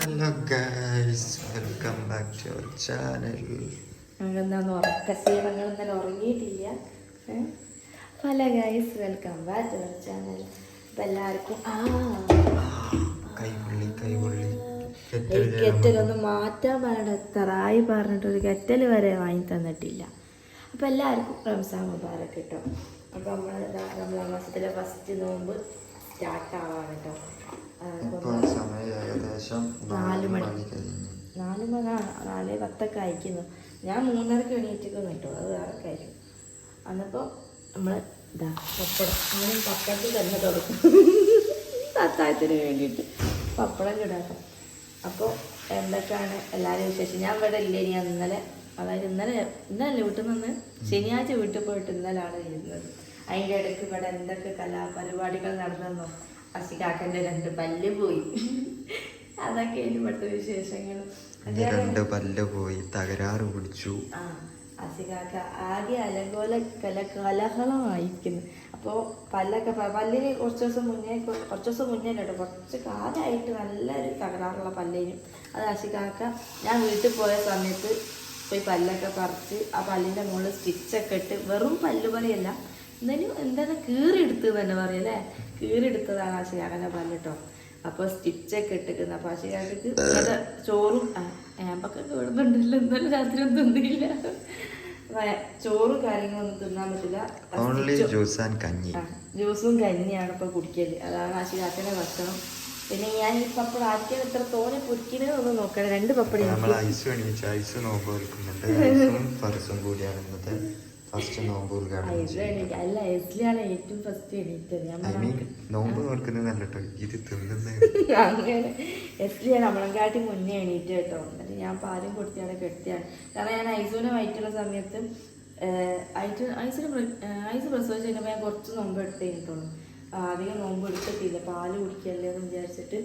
Hello guys, welcome back to our channel. ഞങ്ങളെന്താന്ന് ഉറക്കശീലങ്ങൾ ഇന്നലെ ഉറങ്ങിയിട്ടില്ല. Hello guys, welcome back to our channel. അപ്പം എല്ലാവർക്കും കെറ്റലൊന്ന് മാറ്റാൻ പറയണ്ട, എത്രയായി പറഞ്ഞിട്ട് ഒരു കെറ്റൽ വരെ വാങ്ങി തന്നിട്ടില്ല. അപ്പം എല്ലാവർക്കും റംസാൻ മുബാറക്ക് കേട്ടോ. അപ്പം നമ്മൾ റമളാൻ മാസത്തിലെ ഫസ്റ്റ് നോമ്പ് സ്റ്റാർട്ട് ആവാണ് കേട്ടോ. 4 മണി 4:10 അയക്കുന്നു. ഞാൻ 3:30 എണീറ്റിരിക്കുന്നു കേട്ടോ. അത് വേറെ കാര്യം. അന്നപ്പോൾ നമ്മൾ ഇതാ പപ്പടം അങ്ങനെ പപ്പടത്തിൽ തന്നെ തുടക്കും അത്താഴത്തിന് വേണ്ടിയിട്ട് പപ്പടം ചൂടാക്കാം. അപ്പോൾ എന്തൊക്കെയാണ് എല്ലാവരും വിശേഷം? ഞാൻ ഇവിടെ ഇല്ല. ഞാൻ ഇന്നലെ, അതായത് ഇന്നലെ വീട്ടിൽ നിന്ന് ശനിയാഴ്ച വീട്ടിൽ പോയിട്ട് ഇന്നലാണ് ഇരുന്നത്. അതിൻ്റെ ഇടയ്ക്ക് ഇവിടെ എന്തൊക്കെ കലാപരിപാടികൾ നടന്നെന്നോ. അസികാക്കൻ്റെ 2 പല്ല് പോയി. അതൊക്കെയാണ് ഇവിടുത്തെ വിശേഷങ്ങൾ. 2 പല്ല് പോയി, തകരാറ് പിടിച്ചു. അസികാക്ക ആകെ കലഹളമായിരിക്കുന്നു. അപ്പോൾ പല്ലിന് കുറച്ച് ദിവസം മുന്നേ കേട്ടോ, കുറച്ച് കാലമായിട്ട് നല്ലൊരു തകരാറുള്ള പല്ലിനും. അത് അസികാക്ക ഞാൻ വീട്ടിൽ പോയ സമയത്ത് പോയി പല്ലൊക്കെ പറിച്ച് ആ പല്ലിൻ്റെ മുകളിൽ സ്റ്റിച്ചൊക്കെ ഇട്ട്, വെറും പല്ലുപറിയല്ല, എന്താണ് കീറിയെടുത്ത് തന്നെ പറയല്ലേ, കീറിയെടുത്തതാണ് ആശികാക്കൻ്റെ പല്ല് കേട്ടോ. അപ്പോൾ സ്റ്റിച്ചൊക്കെ ഇട്ടിരിക്കുന്നത്. അപ്പോൾ ആശികാക്കക്ക് ചോറും ഏമ്പൊക്കെ കേടുന്നുണ്ടല്ലോ. ഇന്നലെ രാത്രി ഒന്നും തിന്നില്ല. ചോറും കാര്യങ്ങളൊന്നും തിന്നാൻ പറ്റില്ല. ജ്യൂസും കഞ്ഞിയാണ് ഇപ്പോൾ കുടിക്കല്. അതാണ് ആശികാക്കൻ്റെ ഭക്ഷണം. പിന്നെ ഞാൻ ഈ പപ്പടം ആക്കിയത് എത്ര തോനെ പൊരിക്കുന്നത് ഒന്ന് നോക്കണം. 2 പപ്പടം അല്ല, എസ്ലിയാണ് ഏറ്റവും ഫസ്റ്റ് എണീറ്റത്. അങ്ങനെ എസ്ലിയാണ് നമ്മളെക്കാട്ടി മുന്നേ എണീറ്റ് കേട്ടോ. എന്നിട്ട് ഞാൻ പാലും കൊടുത്തിയാണ് കെട്ടിയാണ്. കാരണം ഞാൻ ഐസുവിനെ വയറ്റുള്ള സമയത്ത് ഐസ് പ്രസവിച്ച് കഴിഞ്ഞപ്പോൾ ഞാൻ കുറച്ച് നോമ്പ് എടുത്തേ കിട്ടുള്ളൂ. അധികം നോമ്പ് എടുത്തിട്ടില്ല, പാല് കുടിക്കല്ലേ എന്ന് വിചാരിച്ചിട്ട്.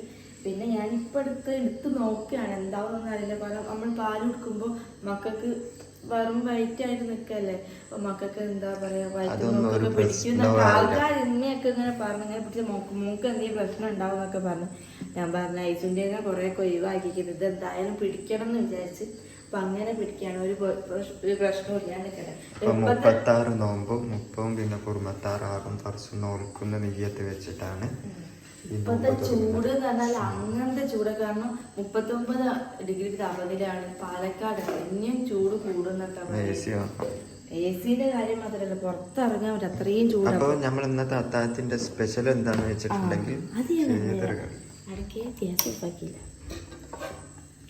പിന്നെ ഞാനിപ്പോൾ എടുത്ത് നോക്കുകയാണ് എന്താവുന്നൊന്നും അറിയില്ല. കാരണം നമ്മൾ പാല് കൊടുക്കുമ്പോൾ മക്കൾക്ക് വെറും വയറ്റായിട്ട് നിൽക്കല്ലേ. അപ്പൊ മക്കൾക്ക് എന്താ പറയാ, വയറ്റിനൊക്കെ പിടിക്കുന്നൊക്കെ ആൾക്കാർ ഇന്നയൊക്കെ ഇങ്ങനെ പറഞ്ഞു, ഇങ്ങനെ പിടിച്ച് മോക്ക് എന്തെങ്കിലും പ്രശ്നം ഉണ്ടാവും എന്നൊക്കെ പറഞ്ഞു. ഞാൻ പറഞ്ഞ ഐസിൻ്റെ കുറേയൊക്കെ ഒഴിവാക്കിക്കുന്നത്, ഇത് എന്തായാലും പിടിക്കണം എന്ന് വിചാരിച്ച്. അപ്പൊ അങ്ങനെ പിടിക്കാണ്. ഒരു പ്രശ്നവും ഇല്ലാണ്ട് കിടക്കും. 36 നോമ്പും 30 പിന്നെ കുറുമത്താറാകും ഫർസും നോൽക്കുന്ന നെയ്യത്ത് വെച്ചിട്ടാണ്. ഇപ്പത്തെ ചൂട് എന്ന് പറഞ്ഞാൽ അങ്ങനത്തെ ചൂട്. കാരണം 39 ഡിഗ്രി താപനിലയാണ് പാലക്കാട്. ഇനിയും ചൂട് കൂടുന്നൊക്കെ. എസിന്റെ കാര്യം മാത്രമല്ല, പുറത്തിറങ്ങാൻ പറ്റും, അത്രയും ചൂട്. അപ്പോൾ നമ്മൾ ഇന്നത്തെ അത്താഴത്തിന്റെ സ്പെഷ്യൽ എന്താണെന്ന് വെച്ചിട്ടുണ്ടെങ്കിൽ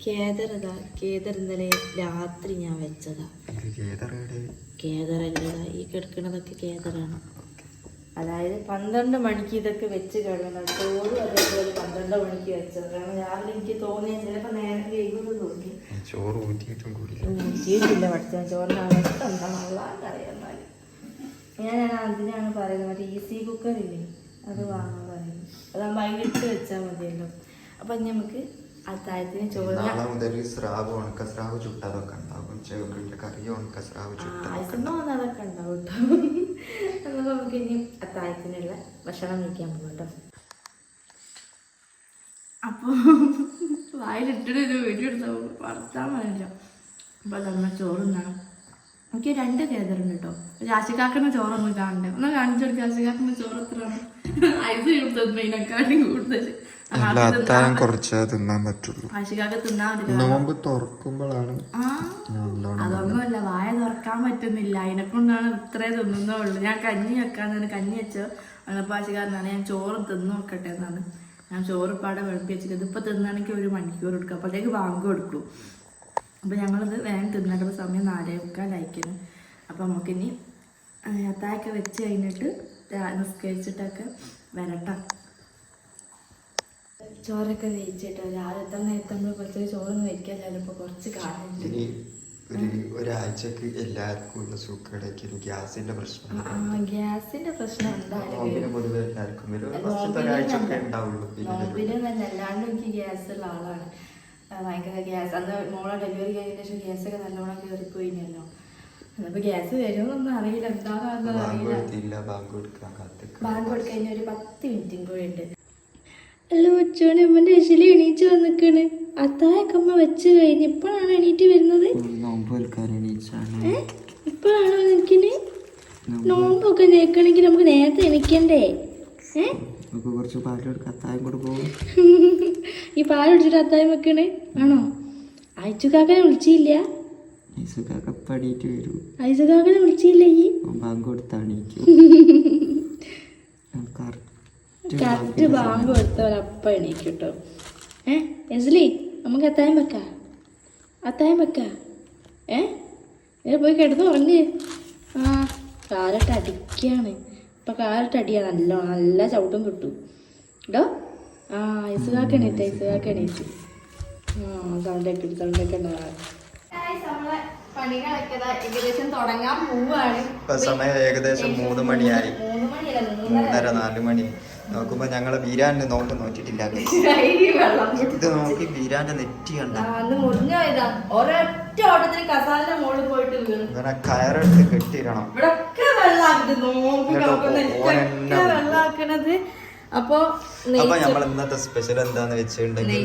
കേദർ ഇന്നലെ രാത്രി ഞാൻ വെച്ചതാ. കേദറല്ലതാ ഈ കിടക്കണതൊക്കെ കേദറാണ്. അതായത് 12 മണിക്ക് ഇതൊക്കെ വെച്ച് കഴിയണം. ചോറ് അതേപോലെ 12 മണിക്ക് വെച്ചത്. കാരണം രാവിലെ എനിക്ക് തോന്നിയ ചിലപ്പോൾ നേരത്തെ കഴിയുമെന്ന് തോന്നി. ചോറ് ഊറ്റിയിട്ടില്ല. പഠിച്ചാൽ ചോറിന് അവസ്ഥ എന്താണെന്നുള്ള അറിയാൻ. ഞാൻ അതിനാണ് പറയുന്നത്, മറ്റേ ഈസി കുക്കറില്ലേ, അത് വാങ്ങാൻ പറയുന്നത്. അതാകുമ്പോൾ അതിലിട്ട് വെച്ചാൽ മതിയല്ലോ. അപ്പം നമുക്ക് അത്താഴത്തിന് ചോറ് അതൊക്കെ ഉണ്ടാവും കേട്ടോ. എന്നാൽ നമുക്ക് ഇനി അത്താഴത്തിനുള്ള ഭക്ഷണം കഴിക്കാൻ പോകും കേട്ടോ. അപ്പോൾ വായിലിട്ടിട്ട് ഒരു വീഡിയോ എടുത്താൽ വളർത്താൻ പറ്റില്ല. അപ്പോൾ നമ്മൾ ചോറുന്നാണ്. എനിക്ക് 2 കേദറുണ്ട് കേട്ടോ. ആശിക്കാക്കുന്ന ചോറൊന്നും കാണണ്ടേ, ഒന്ന് കാണിച്ചു കൊടുക്കുക. ആശിക്കാക്കുന്ന ചോറ് എത്രയാണ്? ഐസ് തന്നതിനെക്കാളും കൂടുതൽ കുറച്ച് തിന്നാൻ പറ്റുള്ളൂ. ആശിക്കാക്ക് തിന്നാൻ നോമ്പ് തുറക്കുമ്പോഴാണ്. അതൊന്നുമല്ല, വായ തുറക്കാൻ പറ്റുന്നില്ല. അതിനെക്കൊണ്ടാണ് ഇത്രേ തിന്നുന്നുള്ളൂ. ഞാൻ കഞ്ഞി വെക്കാന്നാണ് കഞ്ഞി വെച്ചോ. അപ്പോൾ ആശിക്കാരനാണ് ഞാൻ ചോറ് തിന്നു നോക്കട്ടെ എന്നാണ്. ഞാൻ ചോറ് പാടെ വെളുപ്പി വെച്ചിട്ട് ഇതിപ്പോൾ തിന്നാണെങ്കിൽ 1 മണിക്കൂർ എടുക്കും. അപ്പോഴത്തേക്ക് ബാങ്ക് കൊടുക്കും. അപ്പോൾ ഞങ്ങളിത് വേഗം തിന്നേണ്ട സമയം 4:45 അയക്കുന്നു. അപ്പോൾ നമുക്കിനി അത്താഴമൊക്കെ വെച്ച് കഴിഞ്ഞിട്ട് നിസ്കരിച്ചിട്ടൊക്കെ വരട്ടെ. ചോറൊക്കെ വെച്ചിട്ടോ. രാവിലത്തെ നേരത്തെ നമ്മൾ കുറച്ച് ചോറൊന്നും വെക്കാൻ ചിലപ്പോൾ കുറച്ച് കാണുന്നുണ്ട്. ഒരാഴ്ചക്ക് എല്ലാവർക്കും ഗ്യാസിന്റെ പ്രശ്നം നോമ്പിനൊന്നല്ല, അല്ലാണ്ട് എനിക്ക് ഗ്യാസ് ഉള്ള ആളാണ്. ഭയങ്കര ഗ്യാസ്. അന്ന് മോളെ ഡെലിവറി കഴിഞ്ഞ ശേഷം ഗ്യാസൊക്കെ നല്ലോണം കയറിപ്പോയിനല്ലോ. അപ്പൊ ഗ്യാസ് വരുമെന്നൊന്നും അറിയില്ല, എന്താണെന്ന് അറിയില്ല. ബാങ്ക് കൊടുക്കാൻ ഒരു 10 മിനിറ്റും കൂടെ ഉണ്ട്. അല്ല ഉച്ചോണി അമ്മന്റെ അശ്വലി എണീച്ച് വന്നിക്കാണ്. അത്തായൊക്കെ അമ്മ വെച്ച് കഴിഞ്ഞ് ഇപ്പോഴാണ് എണീറ്റ് വരുന്നത്. ഇപ്പോഴാണോ നിൽക്കണേ? നോമ്പൊക്കെ നേക്കണമെങ്കിൽ നമുക്ക് നേരത്തെ എണീക്കണ്ടേ? കുറച്ച് പാലെടുത്ത് അത്തായം കൂടെ പോകും. ഈ പാൽ കുടിച്ചിട്ട് അത്തായം വെക്കണേ ആണോ? ഐസുകാക്കനെ വിളിച്ചില്ല? ഐസുകാക്കനെ വിളിച്ചില്ല? ഈ കറക്റ്റ് ബാങ്ക് കൊടുത്തവരപ്പം എണീക്കും കേട്ടോ. എസ്ലി നമുക്ക് അത്തായം വെക്കാം, അത്തായം വെക്കാം. പോയി കിടന്ന് ഉറങ്ങ്. ആ കാലിട്ട് അടിക്കാണ് ഇപ്പം, കാലിട്ട് അടിയാ നല്ലോണം, നല്ല ചവിട്ടും കിട്ടും കേട്ടോ. ആ ഐസുകാക്ക എണീറ്റ്, ഐസുകാക്ക എണീറ്റ്. സൗണ്ടൊക്കെ ഇട്ട്, സൗണ്ടൊക്കെ ഉണ്ടാവാം. പണികളൊക്കെ ഏകദേശം തുടങ്ങാൻ പോവാണ്. സമയം ഏകദേശം 3 മണിയായി. 3:30-4 മണി. നോക്കുമ്പോ ഞങ്ങള് ബീരാന്റെ നോമ്പ് നോക്കിട്ടില്ല. ഇത് നോക്കി ബീരാന്റെ നെറ്റി കണ്ട ഒരൊറ്റ ഓട്ടത്തിന് കസാലിന്റെ മുകളിൽ പോയിട്ട് ഇവനെ കയറെടുത്ത് കെട്ടിയിടണം. ഇവിടൊക്കെ വെള്ളാക്കണത്. അപ്പൊ നമ്മൾ ഇന്നത്തെ സ്പെഷ്യൽ എന്താന്ന് വെച്ചിട്ടുണ്ടെങ്കിൽ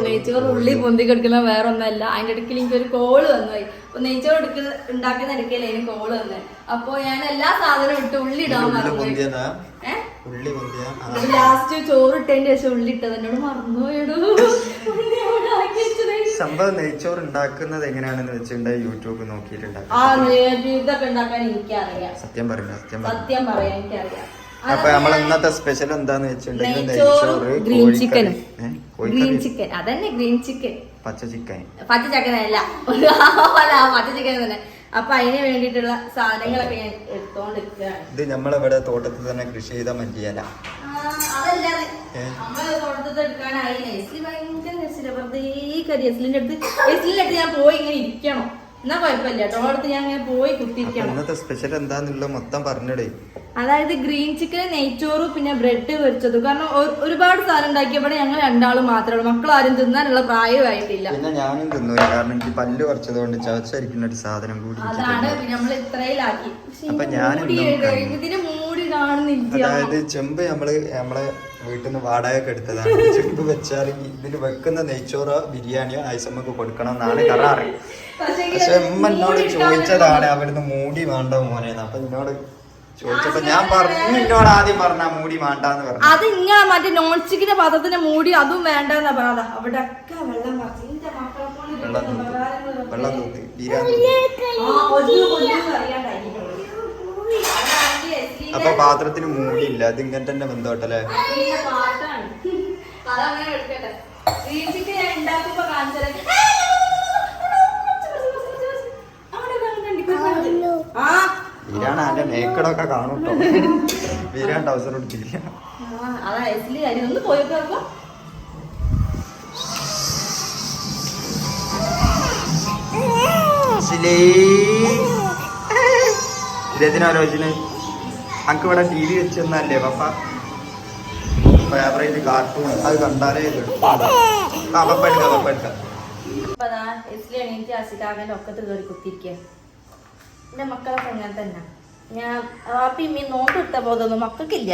നെയ്ച്ചോറ് ഉള്ളി പൊന്തി കിടക്കുന്ന വേറെ ഒന്നല്ല. അതിന്റെ ഇടയ്ക്ക് എനിക്ക് ഒരു കോള് വന്നുപോയി. അപ്പൊ നെയ്ച്ചോറ് ഉണ്ടാക്കുന്ന ഇടയ്ക്കല്ലേ എനിക്ക് കോള് വന്നത്. അപ്പൊ ഞാൻ എല്ലാ സാധനവും ഇട്ട് ഉള്ളി ഇടാൻ മറന്നുപോയി. ലാസ്റ്റ് ചോറ് ഇട്ടതിന്റെ ശേഷം ഉള്ളി ഇട്ടത് എന്നോട് മറന്നുപോയിടൂ. സംഭവം നെയ്ച്ചോറ് ഉണ്ടാക്കുന്നത് എങ്ങനെയാണെന്ന് വെച്ചിട്ടുണ്ടെങ്കിൽ യൂട്യൂബ് നോക്കിയിട്ടുണ്ടാക്കും. ഇതൊക്കെ ഉണ്ടാക്കാൻ എനിക്കറിയാം. സത്യം പറയാം എനിക്കറിയാം. അപ്പൊ നമ്മൾ ഇന്നത്തെ സ്പെഷ്യൽ എന്താന്ന് വെച്ചിട്ടുണ്ടെങ്കിൽ നെയ്ച്ചോറ്, ഗ്രീൻ ചിക്കനും. ഗ്രീൻ ചിക്കൻ അതന്നെ, ഗ്രീൻ ചിക്കൻ. പച്ച ചിക്കൻ അല്ല പച്ച ചിക്കൻ തന്നെ. അപ്പൊ അതിന് വേണ്ടിട്ടുള്ള സാധനങ്ങളൊക്കെ ഞാൻ എടുത്തോണ്ടിരിക്കുകയാണ്. ഇത് നമ്മളിവിടെ തോട്ടത്തിൽ തന്നെ കൃഷി ചെയ്ത മല്ലിയില. അതല്ലാതെ നമ്മള് തോട്ടത്തിൽ എടുക്കാനായി എസ്ലി ഭയങ്കര രസില്ല. വെറുതെ എസ്ലിന്റെ അടുത്ത് ഞാൻ പോയി ഇങ്ങനെ ഇരിക്കണം. എന്നാ കുഴപ്പമില്ല. തോട്ടത്ത് ഞാൻ ഇങ്ങനെ പോയി കുത്തിരിക്കണം. ഇന്നത്തെ സ്പെഷ്യൽ എന്താന്നുള്ള മൊത്തം പറഞ്ഞിടേ. അതായത് ഗ്രീൻ ചിക്കൻ, നെയ്ച്ചോറും പിന്നെ ബ്രെഡ് പൊരിച്ചത്. കാരണം ഒരുപാട് സാധനം ഉണ്ടാക്കിയപ്പോൾ ഞങ്ങൾ 2 മാത്രമേ ഉള്ളൂ. മക്കൾ ആരും തിന്നാനുള്ള പ്രായമായിട്ടില്ല. പിന്നെ ഞാനും തിന്നു, കാരണം എനിക്ക് പല്ല് കുറച്ചത് കൊണ്ട് ചവച്ചരിക്കുന്ന ഒരു സാധനം കൂടി അതാണ് നമ്മൾ ഇത്രയിലാക്കി. അപ്പൊ ഞാൻ ഇതിന് മൂടി കാണുന്നില്ല. അതായത് ചെമ്പ് നമ്മളെ വീട്ടിൽ നിന്ന് വാടകയൊക്കെ എടുത്തതാണ്. ചെമ്പ് വെച്ചാൽ ഇതിൽ വെക്കുന്ന നെയ്ച്ചോറോ ബിരിയാണിയോ ആയിസമ്മക്ക് കൊടുക്കണം എന്നാണ് കരാറ്. പക്ഷെ ഉമ്മ എന്നോട് ചോദിച്ചതാണ് അവിടുന്ന് മൂടി വേണ്ട മോനേന്ന്. അപ്പൊ എന്നോട് ചോദിച്ചപ്പോ ഞാൻ എന്നോട് ആദ്യം പറഞ്ഞ മൂടി വേണ്ടെന്ന് പറഞ്ഞു. അത് ഇങ്ങനെ മറ്റേ നോൺ സ്റ്റിക്കിന്റെ പാത്രത്തിന്റെ മൂടി അതും വേണ്ടെന്നാ പറഞ്ഞത്. അവിടെ വെള്ളം തൂത്തി ബിരിയാണി. അപ്പൊ പാത്രത്തിന് മൂടിയില്ല. അത് ഇങ്ങനെ തന്നെ ബന്ധോട്ടല്ലേ. വീരാണ് അതിന്റെ നേക്കടൊക്കെ കാണൂട്ടോ. വീരാൻ ടൗസർ എടുത്തില്ല. ഇതിനാലോചന അനക്ക് ഇവിടെ TV വെച്ചെന്നല്ലേ പപ്പ ഫേവറേറ്റ് കാർട്ടൂൺ. അത് കണ്ടാലേ പപ്പ എടുക്കാം. ഒക്കത്ത് കയറി കുത്തിരിക്കുക. എന്റെ മക്കളൊക്കെ അങ്ങനെ തന്നെ. ഞാൻ വാപ്പി മീൻ നോമ്പ് ഇട്ട പോതൊന്നും മക്കൾക്കില്ല.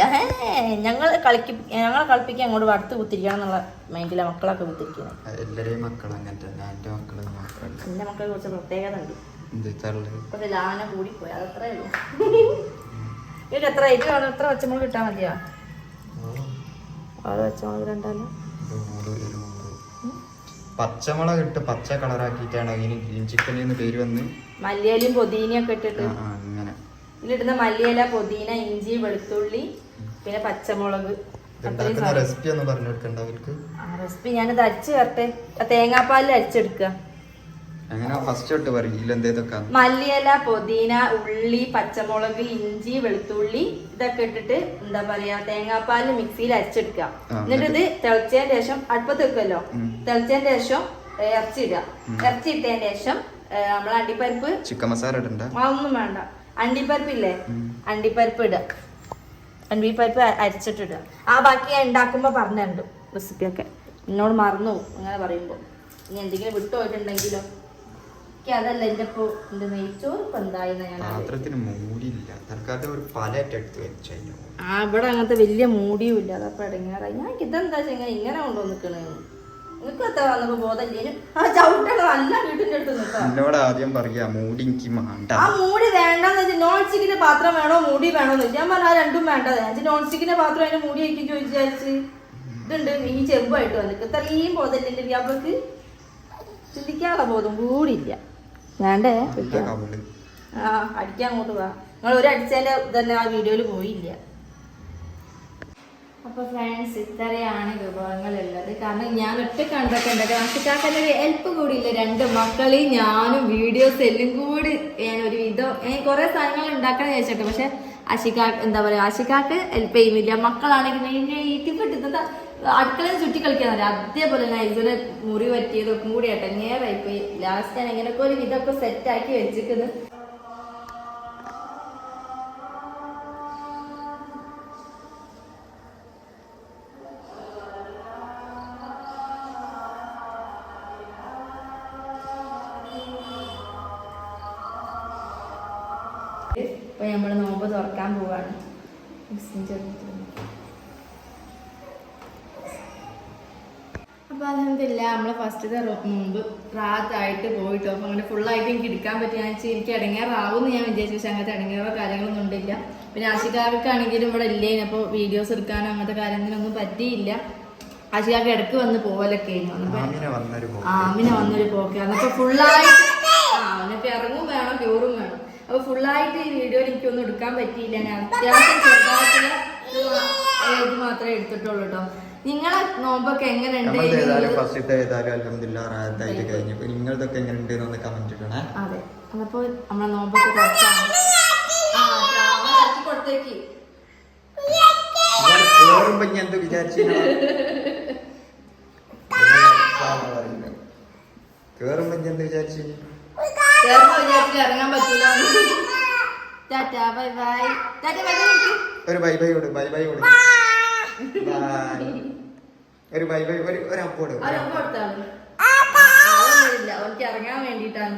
ഞങ്ങളെ കളിപ്പിക്കാൻ അങ്ങോട്ട് വറുത്ത് കുത്തിരിക്കണം എന്നുള്ള മൈൻഡിലാണ് മക്കളൊക്കെ കുത്തിരിക്കുന്നത്. എല്ലാരെയും മക്കൾ അങ്ങനെ തന്നെ. എന്റെ മക്കളെ കുറിച്ച് പ്രത്യേകത ഉണ്ട്. ഇപ്പൊ ലാന കൂടിപ്പോയി, അതത്രേ ഉള്ളൂ. ഇതിൽ എത്ര ഐറ്റം വേണം? എത്ര പച്ചമുളക് കിട്ടാൻ മതിയാ? 6 പച്ചമുളക് രണ്ടാലും. പച്ചമുളക് ഇട്ട് പച്ച കളറാക്കിയിട്ടാണ് അതിന് ഗ്രീൻ ചിക്കൻ എന്ന് പേര് വന്ന്. മല്ലിയിലയും പൊതീനയൊക്കെ ഇട്ടിട്ട് അങ്ങനെ ഇതിലിടുന്ന മല്ലിയില, പൊതീന, ഇഞ്ചി, വെളുത്തുള്ളി, പിന്നെ പച്ചമുളക്. റെസിപ്പി ഒന്ന് പറഞ്ഞു കൊടുക്കണ്ട അവർക്ക്. റെസിപ്പി ഞാനത് അരിച്ചു വരട്ടെ. തേങ്ങാപ്പാലിൽ അരിച്ചെടുക്കുക. മല്ലിയില, പൊതീന, ഉള്ളി, പച്ചമുളക്, ഇഞ്ചി, വെളുത്തുള്ളി ഇതൊക്കെ ഇട്ടിട്ട് എന്താ പറയാ തേങ്ങാപ്പാലിൽ മിക്സിയിൽ അരിച്ചെടുക്കുക. എന്നിട്ട് ഇത് തിളച്ചതിന് ശേഷം അടുപ്പത്ത് വെക്കുമല്ലോ. തിളച്ചതിന് ശേഷം ഇറച്ചി ഇടുക. ഇറച്ചി ഇട്ടതിന് ശേഷം നമ്മൾ അണ്ടിപ്പരിപ്പ്, ചിക്കൻ മസാല ഒന്നും വേണ്ട. അണ്ടിപ്പരിപ്പില്ലേ, അണ്ടിപ്പരിപ്പ് ഇടുക. അണ്ടിപ്പരിപ്പ് അരിച്ചിട്ടിടുക. ബാക്കി ഞാൻ ഉണ്ടാക്കുമ്പോ പറഞ്ഞുണ്ട് റെസിപ്പിയൊക്കെ. എന്നോട് മറന്നു അങ്ങനെ പറയുമ്പോ. ഇനി എന്തെങ്കിലും വിട്ടുപോയിട്ടുണ്ടെങ്കിലോ. അതല്ല എന്റെ നെയ്ച്ചോറ് ഇപ്പൊ എന്തായിന്നാ ഞാൻ പാത്രത്തിന് മൂടിയില്ല തൽക്കാലം ഒരു പലറ്റ് എടുത്ത് വെച്ചു ആ ഇവിടെ അങ്ങനത്തെ വലിയ മൂടിയും ഇല്ല അതപ്പോ ഇടങ്ങാറായി ഞാൻ ഇതെന്താ ചെങ്ങനെ ഇങ്ങനെ കൊണ്ടുവന്നിക്കണേ നിനക്ക് എത്ര വന്നപ്പോ ബോധല്ലേനും ആ ചവിട്ടൊക്കെ നല്ല വീട്ടിന്റെ അടുത്ത് നിൽക്കാം എന്നോട് ആദ്യം പറയാ മൂടി എനിക്ക് വേണ്ട ആ മൂടി വേണ്ടെന്ന് വെച്ചാൽ നോൺ സ്റ്റിക്കിന്റെ പാത്രം വേണോ മൂടി വേണോന്ന് ഞാൻ പറഞ്ഞ ആ രണ്ടും വേണ്ടത് ഞാൻ നോൺ സ്റ്റിക്കിന്റെ പാത്രം അതിന് മൂടി വയ്ക്കും ചോദിച്ചു ഇതുണ്ട് ഈ ചെമ്പായിട്ട് വന്നിട്ട് ഇത്രയും ബോധമില്ല വ്യാപക്ക് ചിന്തിക്കാനുള്ള ബോധം കൂടിയില്ല വേണ്ടേ ആ അടിക്കാൻ അങ്ങോട്ട് വാ നിങ്ങൾ ഒരു അടിച്ചതിന്റെ തന്നെ ആ വീഡിയോയിൽ പോയില്ല. അപ്പൊ ഫ്രണ്ട്സ് ഇത്രയാണ് വിഭവങ്ങളുള്ളത്. കാരണം ഞാൻ ഒറ്റ കണ്ടൊക്കെ ഉണ്ട് ആശിക്കാക്കൻ്റെ ഒരു ഹെൽപ്പ് കൂടിയില്ല. രണ്ട് മക്കളെയും ഞാനും വീഡിയോസ് എല്ലാം കൂടി ഞാൻ ഒരു വിധം കുറെ സാധനങ്ങൾ ഉണ്ടാക്കാൻ ചോദിച്ചിട്ട് പക്ഷെ എന്താ പറയാ ആശിക്കാക്ക് ഹെൽപ്പ് ചെയ്യുന്നില്ല. മക്കളാണെങ്കിൽ ഈട്ടിപ്പെട്ടിട്ട് അടുക്കളയിൽ ചുറ്റി കളിക്കാൻ അതേപോലെ തന്നെ ഇതിന് മുറി പറ്റിയതൊക്കെ കൂടി നേരായിപ്പോയി. ലാസ്റ്റ് ഞാൻ എങ്ങനെയൊക്കെ ഒരു വിധമൊക്കെ സെറ്റാക്കി വെച്ചിരിക്കുന്നത്. ഇപ്പൊ നമ്മള് നോമ്പ് തുറക്കാൻ പോവാണ്. അപ്പൊ അതെന്തില്ല നമ്മള് ഫസ്റ്റത്തെ നോമ്പ് റാത്തായിട്ട് പോയിട്ടോ. അപ്പൊ അങ്ങനെ ഫുള്ളായിട്ട് എനിക്ക് എടുക്കാൻ പറ്റി. ഞാൻ എനിക്ക് ഇടങ്ങേറാവുമെന്ന് ഞാൻ വിചാരിച്ചു. പക്ഷെ അങ്ങനത്തെ ഇടങ്ങേറോ കാര്യങ്ങളൊന്നും ഉണ്ടില്ല. പിന്നെ ആശികാർക്കാണെങ്കിലും ഇവിടെ ഇല്ലേ അപ്പൊ വീഡിയോസ് എടുക്കാനോ അങ്ങനത്തെ കാര്യത്തിനൊന്നും പറ്റിയില്ല. ആശികാർക്ക് ഇടക്ക് വന്ന് പോവലൊക്കെ ആയിരുന്നു. ആമിന വന്നൊരു പോക്ക് അന്നപ്പോ ഫുള്ളായിട്ട് അവനൊക്കെ ഇറങ്ങും വേണം ക്യൂറും വേണം. അപ്പൊ ഫുള്ളായിട്ട് ഈ വീഡിയോയിൽ എനിക്കൊന്നും എടുക്കാൻ പറ്റിയില്ല. ഞാൻ അത്യാവശ്യം ചെറുതായിട്ടുള്ള ഇത് മാത്രമേ എടുത്തിട്ടുള്ളൂ കേട്ടോ. നിങ്ങളെ നോമ്പൊക്കെ എങ്ങനെയുണ്ട്? അതെ അതപ്പോ നമ്മളെ നോമ്പൊക്കെ കൊടുത്തേക്ക് ഇറങ്ങാൻ പറ്റൂല. ഒരു ബൈ ബൈ കൊടു ബൈ ബൈ കൊടു ഒരു ബൈ ബൈ ഒരു അപ്പോട് ഇറങ്ങാൻ വേണ്ടിട്ടാണ്